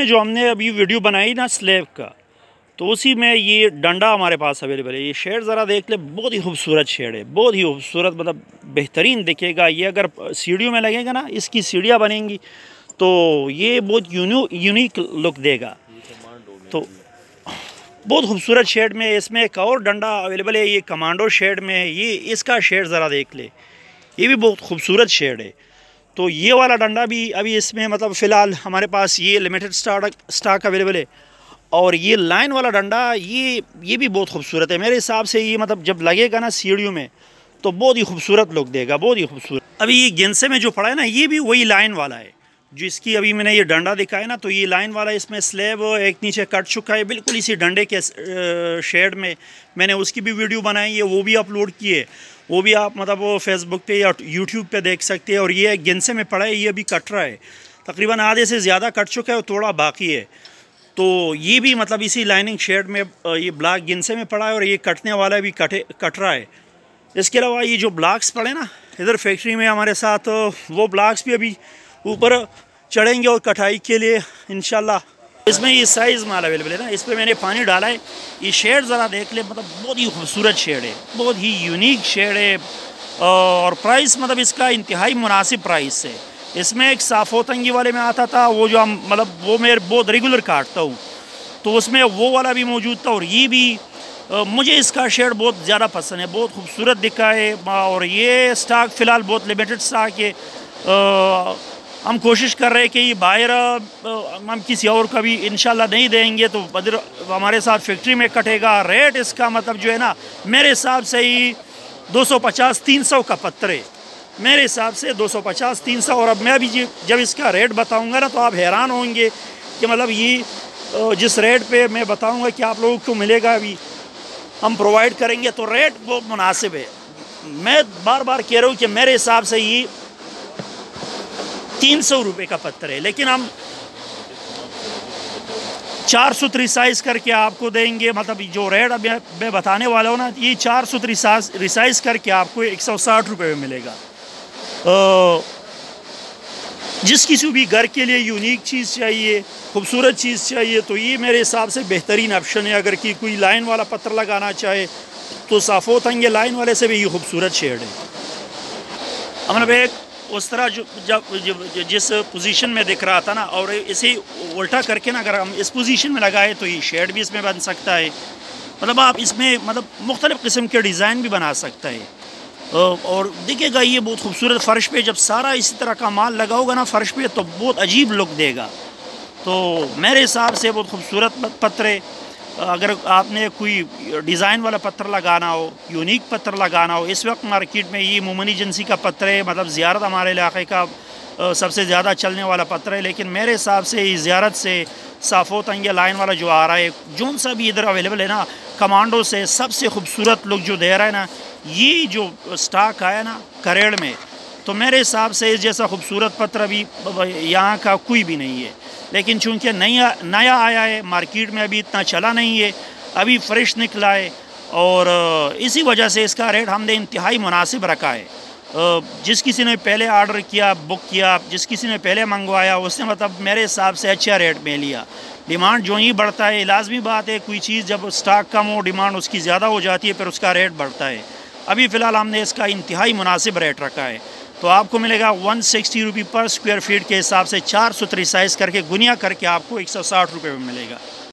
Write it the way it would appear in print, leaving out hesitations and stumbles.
जो हमने अभी वीडियो बनाई ना स्लेब का, तो उसी में ये डंडा हमारे पास अवेलेबल है। ये शेड ज़रा देख ले, बहुत ही खूबसूरत शेड है, बहुत ही खूबसूरत, मतलब बेहतरीन दिखेगा। ये अगर सीढ़ियों में लगेगा ना, इसकी सीढ़ियाँ बनेंगी तो ये बहुत यूनिक लुक देगा। तो बहुत खूबसूरत शेड में इसमें एक और डंडा अवेलेबल है, ये कमांडो शेड में है। ये इसका शेड ज़रा देख ले, ये भी बहुत खूबसूरत शेड है। तो ये वाला डंडा भी अभी इसमें मतलब फ़िलहाल हमारे पास ये लिमिटेड स्टॉक अवेलेबल है। और ये लाइन वाला डंडा ये भी बहुत खूबसूरत है मेरे हिसाब से। ये मतलब जब लगेगा ना सीढ़ियों में तो बहुत ही खूबसूरत लुक देगा, बहुत ही खूबसूरत। अभी ये गेंसे में जो पड़ा है ना, ये भी वही लाइन वाला है जिसकी अभी मैंने ये डंडा दिखाया ना, तो ये लाइन वाला इसमें स्लैब एक नीचे कट चुका है, बिल्कुल इसी डंडे के शेड में। मैंने उसकी भी वीडियो बनाई है, वो भी अपलोड की है, वो भी आप मतलब वो फेसबुक पे या यूट्यूब पे देख सकते हैं। और ये गेंसे में पड़ा है, ये अभी कट रहा है, तकरीबन आधे से ज़्यादा कट चुका है और थोड़ा बाकी है। तो ये भी मतलब इसी लाइनिंग शेड में ये ब्लॉक गेंसे में पड़ा है और ये कटने वाला भी कट रहा है। इसके अलावा ये जो ब्लॉक्स पड़े ना इधर फैक्ट्री में हमारे साथ, वो ब्लॉक्स भी अभी ऊपर चढ़ेंगे और कटाई के लिए इंशाल्लाह। इसमें ये साइज़ माल अवेलेबल है ना, इस पर मैंने पानी डाला है। ये शेड ज़रा देख ले, मतलब बहुत ही खूबसूरत शेड है, बहुत ही यूनिक शेड है। और प्राइस मतलब इसका इंतहाई मुनासिब प्राइस है। इसमें एक साफ़ोतंगी वाले में आता था, वो जो हम मतलब वो मैं बहुत रेगुलर काटता हूँ, तो उसमें वो वाला भी मौजूद था। और ये भी मुझे इसका शेड बहुत ज़्यादा पसंद है, बहुत खूबसूरत दिखा है। और ये स्टॉक फ़िलहाल बहुत लिमिटेड स्टॉक है। हम कोशिश कर रहे हैं कि ये बाहर हम किसी और का भी इंशाल्लाह नहीं देंगे, तो बदर हमारे साथ फैक्ट्री में कटेगा। रेट इसका मतलब जो है ना, मेरे हिसाब से ही 250-300 का पत्थर है, मेरे हिसाब से 250-300। और अब मैं भी जब इसका रेट बताऊंगा ना, तो आप हैरान होंगे कि मतलब ये जिस रेट पे मैं बताऊंगा कि आप लोगों को मिलेगा, अभी हम प्रोवाइड करेंगे, तो रेट बहुत मुनासिब है। मैं बार बार कह रहा हूँ कि मेरे हिसाब से ये 300 रुपये का पत्थर है, लेकिन हम 400 रिसाइज़ करके आपको देंगे। मतलब जो रेट अब मैं बताने वाला हूँ ना, ये 400 रिसाइज़ करके आपको 160 रुपये में मिलेगा। जिस किसी भी घर के लिए यूनिक चीज़ चाहिए, खूबसूरत चीज़ चाहिए, तो ये मेरे हिसाब से बेहतरीन ऑप्शन है। अगर कि कोई लाइन वाला पत्थर लगाना चाहे तो साफ़ोतंगे लाइन वाले से भी ये खूबसूरत शेड है। हमने भी उस तरह जिस पोजीशन में दिख रहा था ना, और इसे उल्टा करके ना अगर हम इस पोजीशन में लगाए तो ये शेड भी इसमें बन सकता है। मतलब आप इसमें मतलब मुख्तलिफ़ किस्म के डिज़ाइन भी बना सकता है। और दिखेगा ये बहुत खूबसूरत। फ़र्श पे जब सारा इसी तरह का माल लगा होगा ना फ़र्श पे, तो बहुत अजीब लुक देगा। तो मेरे हिसाब से बहुत खूबसूरत पत्थर है। अगर आपने कोई डिज़ाइन वाला पत्थर लगाना हो, यूनिक पत्थर लगाना हो, इस वक्त मार्केट में ये मोमन एजेंसी का पत्थर है, मतलब ज़ियारत हमारे इलाके का सबसे ज़्यादा चलने वाला पत्थर है। लेकिन मेरे हिसाब से ये ज़ियारत से साफ़ोतंगे लाइन वाला जो आ रहा है, जोन सा भी इधर अवेलेबल है ना, कमांडो से सबसे खूबसूरत लुक जो दे रहा है ना, ये जो स्टॉक आया ना करेड़ में, तो मेरे हिसाब से इस जैसा खूबसूरत पत्थर अभी यहाँ का कोई भी नहीं है। लेकिन चूँकि नया आया है मार्केट में, अभी इतना चला नहीं है, अभी फ्रेश निकला है, और इसी वजह से इसका रेट हमने इंतहाई मुनासिब रखा है। जिस किसी ने पहले आर्डर किया, बुक किया, जिस किसी ने पहले मंगवाया, उसने मतलब मेरे हिसाब से अच्छा रेट में लिया। डिमांड जो ही बढ़ता है, लाजमी बात है, कोई चीज़ जब स्टॉक कम हो, डिमांड उसकी ज़्यादा हो जाती है, फिर उसका रेट बढ़ता है। अभी फ़िलहाल हमने इसका इंतहाई मुनासिब रेट रखा है। तो आपको मिलेगा 160 रुपये पर स्क्वायर फीट के हिसाब से 400 रिसाइज़ करके गुनिया करके आपको 160 रुपये में मिलेगा।